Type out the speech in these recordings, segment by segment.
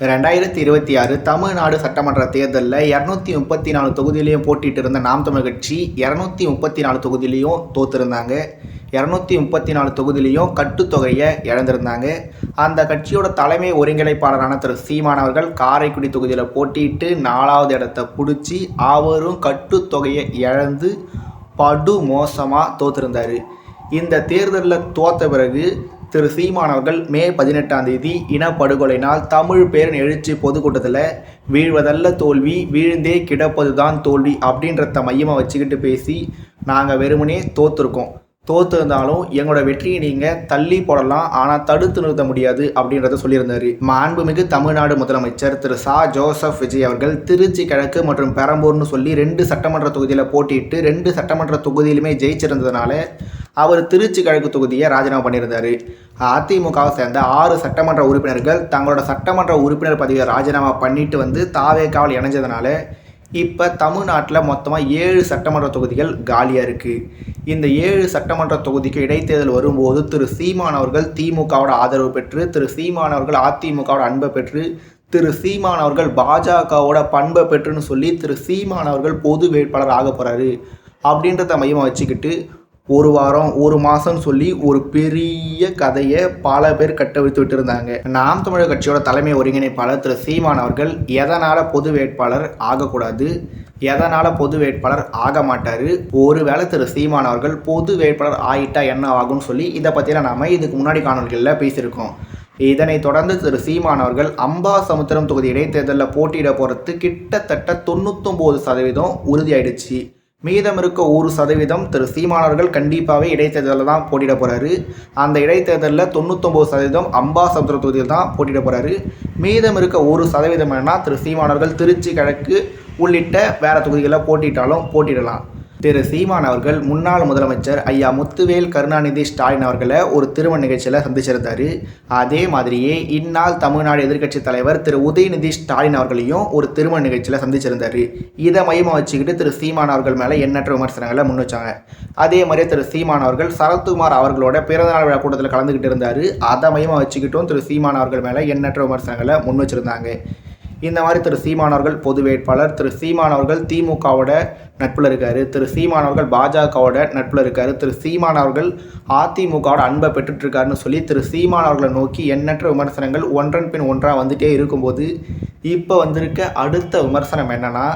2026 தமிழ்நாடு சட்டமன்ற தேர்தலில் 234 தொகுதியிலையும் போட்டிட்டு இருந்த நாம் தமிழ் கட்சி 234 தொகுதியிலையும் தோற்றுருந்தாங்க. 234 தொகுதியிலையும் கட்டுத்தொகையை இழந்திருந்தாங்க. அந்த கட்சியோட தலைமை ஒருங்கிணைப்பாளரான திரு சீமான் அவர்கள் காரைக்குடி தொகுதியில் போட்டிட்டு 4வது இடத்தை பிடிச்சி அவரும் கட்டுத்தொகையை இழந்து படு மோசமாக தோற்றுருந்தார். இந்த தேர்தலில் தோற்ற பிறகு திரு சீமான் அவர்கள் மே 18ஆம் தேதி இனப்படுகொலையினால் தமிழ் பேரின் எழுச்சி பொதுக்கூட்டத்தில் வீழ்வதல்ல தோல்வி, வீழ்ந்தே கிடப்பதுதான் தோல்வி அப்படின்றத மையமாக வச்சுக்கிட்டு பேசி, நாங்கள் வெறுமனே தோற்றுருந்தாலும் எங்களோட வெற்றியை நீங்கள் தள்ளி போடலாம், ஆனால் தடுத்து நிறுத்த முடியாது அப்படின்றத சொல்லியிருந்தார். மாண்புமிகு தமிழ்நாடு முதலமைச்சர் திரு ச. ஜோசப் விஜய் அவர்கள் திருச்சி கிழக்கு மற்றும் பெரம்பூர்னு சொல்லி 2 சட்டமன்ற தொகுதியில் போட்டிட்டு 2 சட்டமன்ற தொகுதியிலுமே ஜெயிச்சிருந்ததுனால அவர் திருச்சி கிழக்கு தொகுதியை ராஜினாமா பண்ணியிருந்தார். அதிமுகவை சேர்ந்த 6 சட்டமன்ற உறுப்பினர்கள் தங்களோட சட்டமன்ற உறுப்பினர் பதவியை ராஜினாமா பண்ணிட்டு வந்து தாவேக்காவில் இணைஞ்சதுனால இப்போ தமிழ்நாட்டில் மொத்தமாக 7 சட்டமன்ற தொகுதிகள் காலியாக இருக்குது. இந்த 7 சட்டமன்ற தொகுதிக்கு இடைத்தேர்தல் வரும்போது திரு சீமான் அவர்கள் திமுகவோட ஆதரவு பெற்று, திரு சீமான் அவர்கள் அதிமுகவோட அன்பை பெற்று, திரு சீமான் அவர்கள் பாஜகவோட பண்பை பெற்றுன்னு சொல்லி திரு சீமான் அவர்கள் பொது வேட்பாளர் ஆக போகிறாரு அப்படின்றத மையமாக வச்சுக்கிட்டு ஒரு வாரம் 1 மாதம் சொல்லி ஒரு பெரிய கதையை பல பேர் கட்டவிழ்த்து விட்டு இருந்தாங்க. நாம் தமிழர் கட்சியோட தலைமை ஒருங்கிணைப்பாளர் திரு சீமான் அவர்கள் எதனால் பொது வேட்பாளர் ஆகக்கூடாது, எதனால் பொது வேட்பாளர் ஆக மாட்டார், ஒருவேளை திரு சீமான் அவர்கள் பொது வேட்பாளர் ஆகிட்டா என்ன ஆகும்னு சொல்லி இதை பற்றிலாம் நாம் இதுக்கு முன்னாடி காணொலிகளில் பேசியிருக்கோம். இதனைத் தொடர்ந்து திரு சீமான் அவர்கள் அம்பாசமுத்திரம் தொகுதி இடைத்தேர்தலில் போட்டியிட போகிறது கிட்டத்தட்ட 99% உறுதியாயிடுச்சு. மீதம் இருக்க 1% திரு சீமான் அவர்கள் கண்டிப்பாகவே இடைத்தேர்தலில் தான் போட்டியிட போகிறாரு. அந்த இடைத்தேர்தலில் 99% அம்பாசமுத்திரம் தொகுதியில் தான் போட்டியிட போகிறாரு. மீதம் இருக்க 1% என்னன்னா திரு சீமான் அவர்கள் திருச்சி கிழக்கு உள்ளிட்ட வேறு தொகுதிகளில் போட்டியிடலாம். திரு சீமான் அவர்கள் முன்னாள் முதலமைச்சர் ஐயா முத்துவேல் கருணாநிதி ஸ்டாலின் அவர்களை ஒரு திருமண நிகழ்ச்சியில் சந்திச்சிருந்தார். அதே மாதிரியே இந்நாள் தமிழ்நாடு எதிர்க்கட்சி தலைவர் திரு உதயநிதி ஸ்டாலின் அவர்களையும் ஒரு திருமண நிகழ்ச்சியில் சந்திச்சிருந்தார். இதை மையமாக வச்சுக்கிட்டு திரு சீமான் அவர்கள் மேலே எண்ணற்ற விமர்சனங்களை முன் வச்சாங்க. அதே மாதிரியே திரு சீமான் அவர்கள் சரத்குமார் அவர்களோட பிறந்தநாள் விழா கூட்டத்தில் கலந்துக்கிட்டு இருந்தார். அதை மையமாக வச்சுக்கிட்டும் திரு சீமான் அவர்கள் மேலே எண்ணற்ற விமர்சனங்களை முன் வச்சுருந்தாங்க. இந்த மாதிரி திரு சீமான் அவர்கள் பொது வேட்பாளர், திரு சீமான் அவர்கள் திமுகவோட நட்பில் இருக்கார், திரு சீமான் அவர்கள் பாஜகவோட நட்பில் இருக்கார், திரு சீமான் அவர்கள் அதிமுகவோட அன்பை பெற்றுட்ருக்காருன்னு சொல்லி திரு சீமான் அவர்களை நோக்கி எண்ணற்ற விமர்சனங்கள் ஒன்றன் பின் ஒன்றாக வந்துகிட்டே இருக்கும்போது இப்போ வந்திருக்க அடுத்த விமர்சனம் என்னென்னா,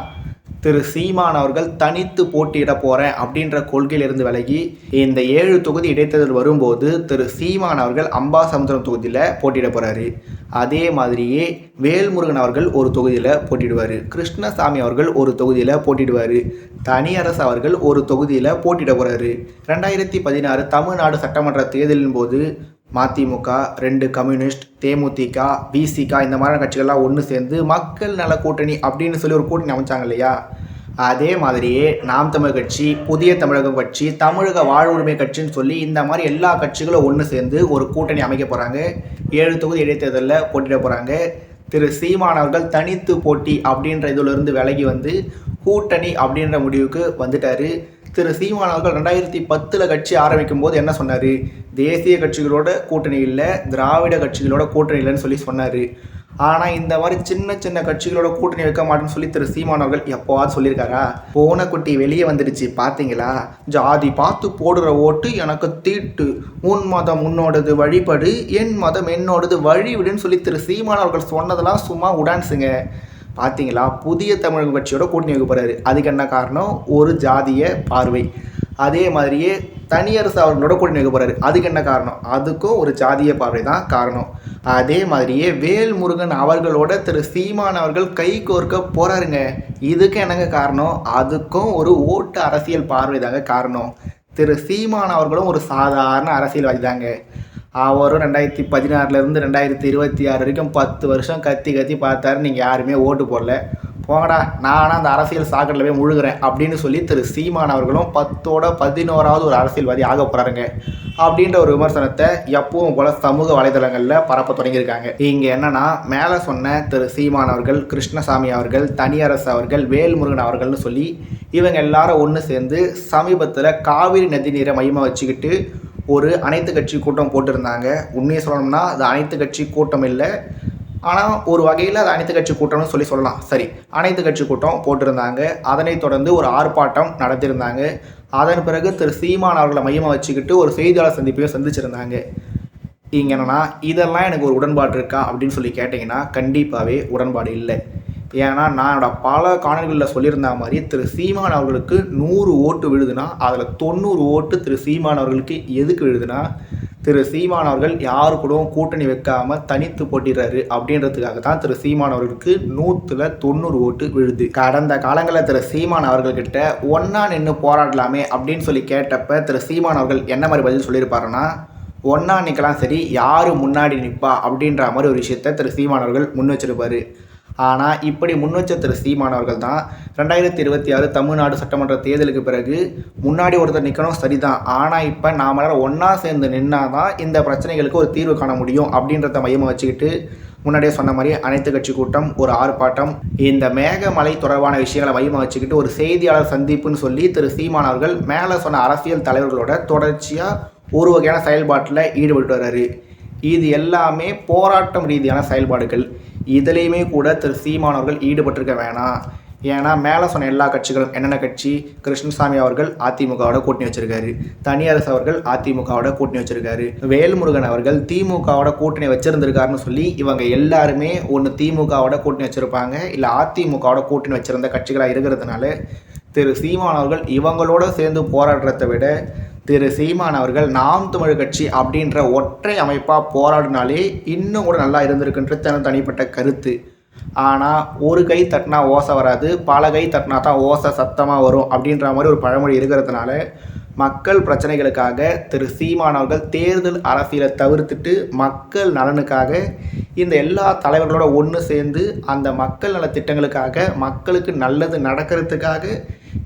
திரு சீமான் அவர்கள் தனித்து போட்டியிட போகிறேன் அப்படின்ற கொள்கையிலிருந்து விலகி இந்த 7 தொகுதி இடைத்தேர்தல் வரும்போது திரு சீமான் அவர்கள் அம்பாசமுத்திரம் தொகுதியில் போட்டியிட போகிறாரு. அதே மாதிரியே வேல்முருகன் அவர்கள் ஒரு தொகுதியில் போட்டிடுவார், கிருஷ்ணசாமி அவர்கள் ஒரு தொகுதியில் போட்டிடுவார், தனியரசு அவர்கள் ஒரு தொகுதியில் போட்டியிட போகிறாரு. 2016 தமிழ்நாடு சட்டமன்ற தேர்தலின் போது மதிமுக, 2 கம்யூனிஸ்ட், தேமுதிக, பிசிக இந்த மாதிரியான கட்சிகள்லாம் ஒன்று சேர்ந்து மக்கள் நல கூட்டணி அப்படின்னு சொல்லி ஒரு கூட்டணி அமைச்சாங்க இல்லையா? அதே மாதிரியே நாம் தமிழ் கட்சி, புதிய தமிழகம் கட்சி, தமிழக வாழ்வுரிமை கட்சின்னு சொல்லி இந்த மாதிரி எல்லா கட்சிகளும் ஒன்று சேர்ந்து ஒரு கூட்டணி அமைக்க போகிறாங்க. 7 தொகுதி இடைத்தேர்தலில் போட்டியிட போகிறாங்க. திரு சீமான் அவர்கள் தனித்து போட்டி அப்படின்ற இதிலிருந்து விலகி வந்து கூட்டணி அப்படின்ற முடிவுக்கு வந்துட்டார். திரு சீமான் அவர்கள் 2010 கட்சி ஆரம்பிக்கும் போது என்ன சொன்னார்? தேசிய கட்சிகளோட கூட்டணி இல்லை, திராவிட கட்சிகளோட கூட்டணி இல்லைன்னு சொல்லி சொன்னார். ஆனால் இந்த மாதிரி சின்ன சின்ன கட்சிகளோட கூட்டணி வைக்க மாட்டேன்னு சொல்லி திரு சீமான் அவர்கள் எப்போவாது சொல்லியிருக்காரா? போன குட்டி வெளியே வந்துடுச்சு பார்த்தீங்களா? ஜாதி பார்த்து போடுற ஓட்டு எனக்கு தீட்டு, உன் மதம் உன்னோடது வழிபடு, என் மதம் என்னோடது வழிவிடுன்னு சொல்லி திரு சீமான் அவர்கள் சொன்னதெல்லாம் சும்மா உடான்ஸுங்க. பார்த்தீங்களா? புதிய தமிழக கட்சியோட கூட்டணி வைக்க போகிறாரு. அதுக்கு என்ன காரணம்? ஒரு ஜாதிய பார்வை. அதே மாதிரியே தனியரசு அவர்களோட கூட்டணி வைக்க போகிறாரு. அதுக்கு என்ன காரணம்? அதுக்கும் ஒரு ஜாதிய பார்வை தான் காரணம். அதே மாதிரியே வேல்முருகன் அவர்களோட திரு சீமான் அவர்கள் கை கோர்க்க போகிறாருங்க. இதுக்கு என்னங்க காரணம்? அதுக்கும் ஒரு ஓட்டு அரசியல் பார்வை தாங்க காரணம். திரு சீமான் அவர்களும் ஒரு சாதாரண அரசியல்வாதி தாங்க. அவரும் 2016 2026 வரைக்கும் 10 வருஷம் கத்தி பார்த்தாரு. நீங்கள் யாருமே ஓட்டு போடல, போங்கடா நானும் அந்த அரசியல் சாக்கடையில் போய் முழுகிறேன் அப்படின்னு சொல்லி திரு சீமான் அவர்களும் 10ஓட 11வது ஒரு அரசியல்வாதி ஆக போகிறாருங்க அப்படின்ற ஒரு விமர்சனத்தை எப்பவும் போல் சமூக வலைதளங்களில் பரப்ப தொடங்கியிருக்காங்க. இங்கே என்னென்னா, மேலே சொன்ன திரு சீமான் அவர்கள், கிருஷ்ணசாமி அவர்கள், தனியரசு அவர்கள், வேல்முருகன் அவர்கள்னு சொல்லி இவங்க எல்லாரும் ஒன்று சேர்ந்து சமீபத்தில் காவிரி நதி நீரை மையமாக வச்சுக்கிட்டு ஒரு அனைத்து கட்சி கூட்டம் போட்டிருந்தாங்க. உண்மையை சொல்லணும்னா அது அனைத்து கட்சி கூட்டம் இல்லை, ஆனால் ஒரு வகையில் அது அனைத்து கட்சி கூட்டம்னு சொல்லலாம். சரி, அனைத்து கட்சி கூட்டம் போட்டிருந்தாங்க. அதனைத் தொடர்ந்து ஒரு ஆர்ப்பாட்டம் நடத்தியிருந்தாங்க. அதன் பிறகு திரு சீமான் அவர்களை மையமாக வச்சுக்கிட்டு ஒரு செய்தியாளர் சந்திப்பையும் சந்திச்சிருந்தாங்க. இங்கே என்னன்னா, இதெல்லாம் எனக்கு ஒரு உடன்பாடு இருக்கா அப்படின்னு சொல்லி கேட்டிங்கன்னா கண்டிப்பாகவே உடன்பாடு இல்லை. ஏன்னா நான் என்னோட பல காணொலிகளில் சொல்லியிருந்த மாதிரி திரு சீமான் அவர்களுக்கு 100 ஓட்டு விழுதுன்னா அதில் 90 ஓட்டு திரு சீமான் அவர்களுக்கு எதுக்கு விழுதுன்னா, திரு சீமான் அவர்கள் யாரு கூடவும் கூட்டணி வைக்காமல் தனித்து போட்டிடுறாரு அப்படின்றதுக்காக தான் திரு சீமான் அவர்களுக்கு 100ல் 90 ஓட்டு விழுது. கடந்த காலங்களில் திரு சீமான் அவர்கள்கிட்ட ஒன்றா நின்று போராடலாமே அப்படின்னு சொல்லி கேட்டப்ப திரு சீமான் அவர்கள் என்ன மாதிரி பதில் சொல்லியிருப்பாருன்னா, ஒன்றா நிற்கலாம், சரி யார் முன்னாடி நிற்பா அப்படின்ற மாதிரி ஒரு விஷயத்தை திரு சீமான் அவர்கள் முன் வச்சிருப்பார். ஆனால் இப்படி முன் வச்ச திரு சீமான் அவர்கள் தான் 2026 தமிழ்நாடு சட்டமன்ற தேர்தலுக்கு பிறகு முன்னாடி ஒருத்தர் நிற்கணும் சரிதான், ஆனால் இப்போ நாம் எல்லாரும் ஒன்றா சேர்ந்து நின்னா தான் இந்த பிரச்சனைகளுக்கு ஒரு தீர்வு காண முடியும் அப்படின்றத மையமாக வச்சுக்கிட்டு முன்னாடியே சொன்ன மாதிரி அனைத்து கட்சி கூட்டம், ஒரு ஆர்ப்பாட்டம், இந்த மேகமலை தொடர்பான விஷயங்களை மையமாக வச்சுக்கிட்டு ஒரு செய்தியாளர் சந்திப்புன்னு சொல்லி திரு சீமான் அவர்கள் மேலே சொன்ன அரசியல் தலைவர்களோட தொடர்ச்சியாக ஒரு வகையான செயல்பாட்டில் ஈடுபட்டு வர்றாரு. இது எல்லாமே போராட்டம் ரீதியான செயல்பாடுகள். இதுலேயுமே கூட திரு சீமான் அவர்கள் ஈடுபட்டிருக்க வேணாம். ஏன்னா மேலே சொன்ன எல்லா கட்சிகளும் என்னென்ன கட்சி, கிருஷ்ணசாமி அவர்கள் அதிமுகவோட கூட்டணி வச்சிருக்காரு, தனியரசு அவர்கள் அதிமுகவோட கூட்டணி வச்சிருக்காரு, வேல்முருகன் அவர்கள் திமுகவோட கூட்டணி வச்சிருந்திருக்காருன்னு சொல்லி இவங்க எல்லாருமே ஒன்று திமுகவோட கூட்டணி வச்சிருப்பாங்க, இல்லை அதிமுகவோட கூட்டணி வச்சிருந்த கட்சிகளாக இருக்கிறதுனால திரு சீமான் அவர்கள் இவங்களோட சேர்ந்து போராடுறதை விட திரு சீமான் அவர்கள் நாம் தமிழ் கட்சி அப்படின்ற ஒற்றை அமைப்பாக போராடினாலே இன்னும் கூட நல்லா இருந்திருக்குன்றது தனிப்பட்ட கருத்து. ஆனால் ஒரு கை தட்டினா ஓசை வராது, பல கை தட்டினா தான் ஓசை சத்தமாக வரும் அப்படின்ற மாதிரி ஒரு பழமொழி இருக்கிறதுனால மக்கள் பிரச்சனைகளுக்காக திரு சீமான் அவர்கள் தேர்தல் அரசியலை தவிர்த்துட்டு மக்கள் நலனுக்காக இந்த எல்லா தலைவர்களோட ஒன்று சேர்ந்து அந்த மக்கள் நல திட்டங்களுக்காக மக்களுக்கு நல்லது நடக்கிறதுக்காக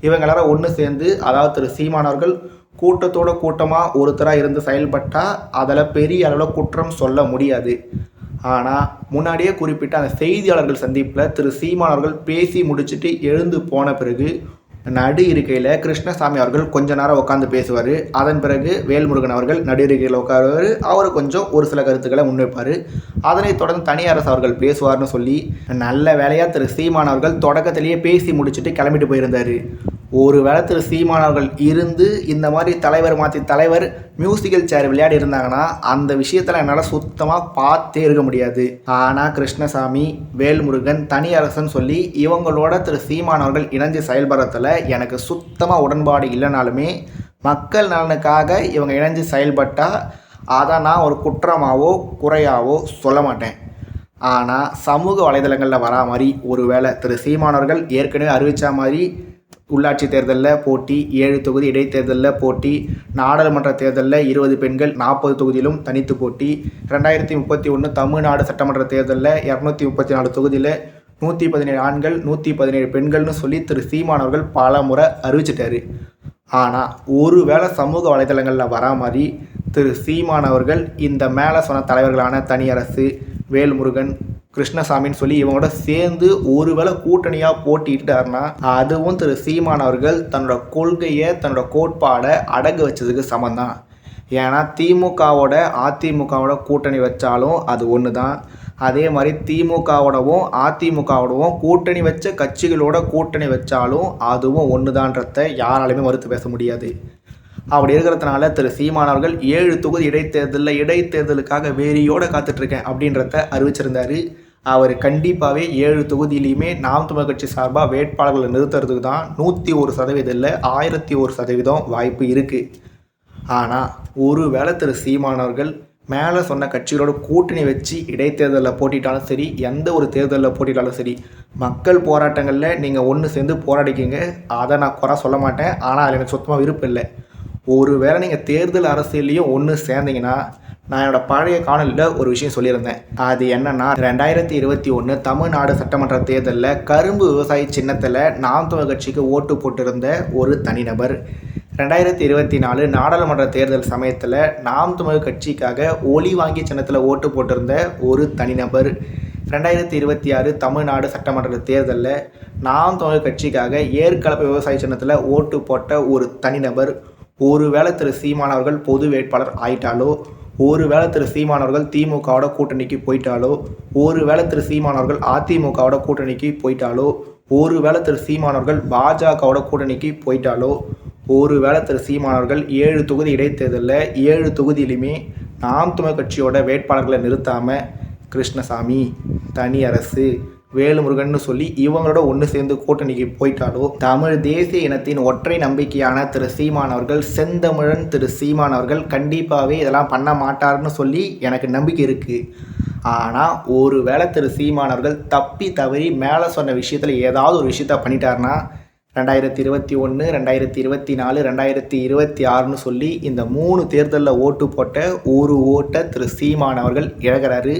இவங்க எல்லாரும் ஒன்று சேர்ந்து, அதாவது திரு சீமான் அவர்கள் கூட்டத்தோட கூட்டமாக ஒருத்தராக இருந்து செயல்பட்டால் அதில் பெரிய அளவில் குற்றம் சொல்ல முடியாது. ஆனால் முன்னாடியே குறிப்பிட்ட அந்த செய்தியாளர்கள் சந்திப்பில் திரு சீமான் அவர்கள் பேசி முடிச்சுட்டு எழுந்து போன பிறகு நடு இருக்கையில் கிருஷ்ணசாமி அவர்கள் கொஞ்ச நேரம் உட்காந்து பேசுவார். அதன் பிறகு வேல்முருகன் அவர்கள் நடு இருக்கையில் உட்காருவார். அவர் கொஞ்சம் ஒரு சில கருத்துக்களை முன்வைப்பார். அதனைத் தொடர்ந்து தனியரசு அவர்கள் பேசுவார்னு சொல்லி நல்ல வேலையாக திரு சீமான் அவர்கள் தொடக்கத்திலேயே பேசி முடிச்சுட்டு கிளம்பிட்டு போயிருந்தார். ஒரு வேளை திரு சீமான் அவர்கள் இருந்து இந்த மாதிரி தலைவர் மாற்றி தலைவர் மியூசிக்கல் சேர் விளையாடி இருந்தாங்கன்னா அந்த விஷயத்தில் என்னால் சுத்தமாக பார்த்தே இருக்க முடியாது. ஆனால் கிருஷ்ணசாமி, வேல்முருகன், தனியரசன் சொல்லி இவங்களோட திரு சீமான் அவர்கள் இணைஞ்சு செயல்படுறதுல எனக்கு சுத்தமாக உடன்பாடு இல்லைனாலுமே மக்கள் நலனுக்காக இவங்க இணைஞ்சு செயல்பட்டால் அதை நான் ஒரு குற்றமாவோ குறையாவோ சொல்ல மாட்டேன். ஆனால் சமூக வலைதளங்களில் வரா மாதிரி ஒரு வேளை திரு சீமான் அவர்கள் ஏற்கனவே அறிவித்த மாதிரி உள்ளாட்சி தேர்தலில் போட்டி, 7 தொகுதி இடைத்தேர்தலில் போட்டி, நாடாளுமன்ற தேர்தலில் 20 பெண்கள் 40 தொகுதியிலும் தனித்து போட்டி, 2031 தமிழ்நாடு சட்டமன்ற தேர்தலில் 234 தொகுதியில் 117 ஆண்கள் 117 பெண்கள்னு சொல்லி திரு சீமான் அவர்கள் பல முறை அறிவிச்சிட்டாரு. ஆனால் ஒரு வேளை சமூக வலைதளங்களில் வரா மாதிரி திரு சீமான் அவர்கள் இந்த மேலே சொன்ன தலைவர்களான தனியரசு, வேல்முருகன், கிருஷ்ணசாமின்னு சொல்லி இவங்களோட சேர்ந்து ஒருவேளை கூட்டணியாக போட்டிட்டாருன்னா அதுவும் திரு சீமான் அவர்கள் தன்னோட கொள்கையை, தன்னோட கோட்பாடை அடகு வச்சதுக்கு சமந்தான். ஏன்னா திமுகவோட அதிமுகவோட கூட்டணி வச்சாலும் அது ஒன்று தான். அதே மாதிரி திமுகவோடவும் அதிமுகவோடவும் கூட்டணி வச்ச கட்சிகளோட கூட்டணி வச்சாலும் அதுவும் ஒன்று தான்றதை யாராலையுமே மறுத்து பேச முடியாது. அப்படி இருக்கிறதுனால திரு சீமான் அவர்கள் 7 தொகுதி இடைத்தேர்தலுக்காக வெறியோடு காத்துட்ருக்கேன் அப்படின்றத அறிவிச்சிருந்தார். அவர் கண்டிப்பாகவே 7 தொகுதியிலையுமே நாம் தமிழ் கட்சி சார்பாக வேட்பாளர்களை நிறுத்துறதுக்கு தான் 101% இல்லை 1001% வாய்ப்பு இருக்குது. ஆனால் ஒரு வேளை திரு சீமான் அவர்கள் மேலே சொன்ன கட்சிகளோட கூட்டணி வச்சு இடைத்தேர்தலில் போட்டிட்டாலும் சரி, எந்த ஒரு தேர்தலில் போட்டிட்டாலும் சரி, மக்கள் போராட்டங்களில் நீங்கள் ஒன்று சேர்ந்து போராடிக்கிங்க, அதை நான் குறை சொல்ல மாட்டேன். ஆனால் அதில் எனக்கு சுத்தமாக விருப்பம் இல்லை. ஒரு வேளை நீங்கள் தேர்தல் அரசியல்லையும் ஒன்று சேர்ந்தீங்கன்னா, நான் என்னோடய பழைய காணொலியில் ஒரு விஷயம் சொல்லியிருந்தேன். அது என்னென்னா 2021 தமிழ்நாடு சட்டமன்ற தேர்தலில் கரும்பு விவசாய சின்னத்தில் நாம் தமிழ் கட்சிக்கு ஓட்டு போட்டிருந்த ஒரு தனிநபர், 2024 நாடாளுமன்ற தேர்தல் சமயத்தில் நாம் தமிழ் கட்சிக்காக ஒலி வாங்கி சின்னத்தில் ஓட்டு போட்டிருந்த ஒரு தனிநபர், 2026 தமிழ்நாடு சட்டமன்ற தேர்தலில் நாம் தமிழ் கட்சிக்காக ஏற்கலப்பு விவசாய சின்னத்தில் ஓட்டு போட்ட ஒரு தனிநபர், ஒருவேளை திரு சீமான் அவர்கள் பொது வேட்பாளர் ஆயிட்டாலோ, ஒருவேளை திரு சீமான் அவர்கள் திமுகவோட கூட்டணிக்கு போயிட்டாலோ, ஒருவேளை திரு சீமான் அவர்கள் அதிமுகவோட கூட்டணிக்கு போயிட்டாலோ, ஒருவேளை திரு சீமான் அவர்கள் பாஜகவோட கூட்டணிக்கு போயிட்டாலோ, ஒருவேளை திரு சீமான் அவர்கள் 7 தொகுதி இடைத்தேர்தலில் 7 தொகுதியிலுமே நாம் தமிழர் கட்சியோட வேட்பாளர்களை நிறுத்தாமல் கிருஷ்ணசாமி, தனி அரசு, வேலுமுருகன் சொல்லி இவங்களோட ஒன்று சேர்ந்து கூட்டணிக்கு போயிட்டாலோ, தமிழ் தேசிய இனத்தின் ஒற்றை நம்பிக்கையான திரு சீமான் அவர்கள், செந்தமிழன் திரு சீமான் அவர்கள் கண்டிப்பாகவே இதெல்லாம் பண்ண மாட்டார்னு சொல்லி எனக்கு நம்பிக்கை இருக்குது. ஆனால் ஒருவேளை திரு சீமான் அவர்கள் தப்பி தவறி மேலே சொன்ன விஷயத்தில் ஏதாவது ஒரு விஷயத்த பண்ணிட்டாருன்னா 2021, 2024, 2026ன்னு சொல்லி இந்த 3 தேர்தலில் ஓட்டு போட்ட ஒரு ஓட்டை திரு சீமான் அவர்கள் இழக்கிறாரு.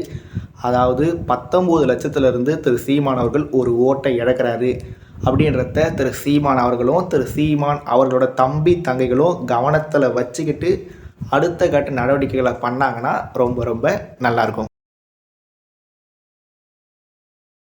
அதாவது 19 லட்சத்திலிருந்து திரு சீமான் அவர்கள் ஒரு ஓட்டை இழக்கிறாரு அப்படின்றத திரு சீமான் அவர்களும் திரு சீமான் அவர்களோட தம்பி தங்கைகளும் கவனத்தில் வச்சுக்கிட்டு அடுத்த கட்ட நடவடிக்கைகளை பண்ணாங்கன்னா ரொம்ப ரொம்ப நல்லாயிருக்கும்.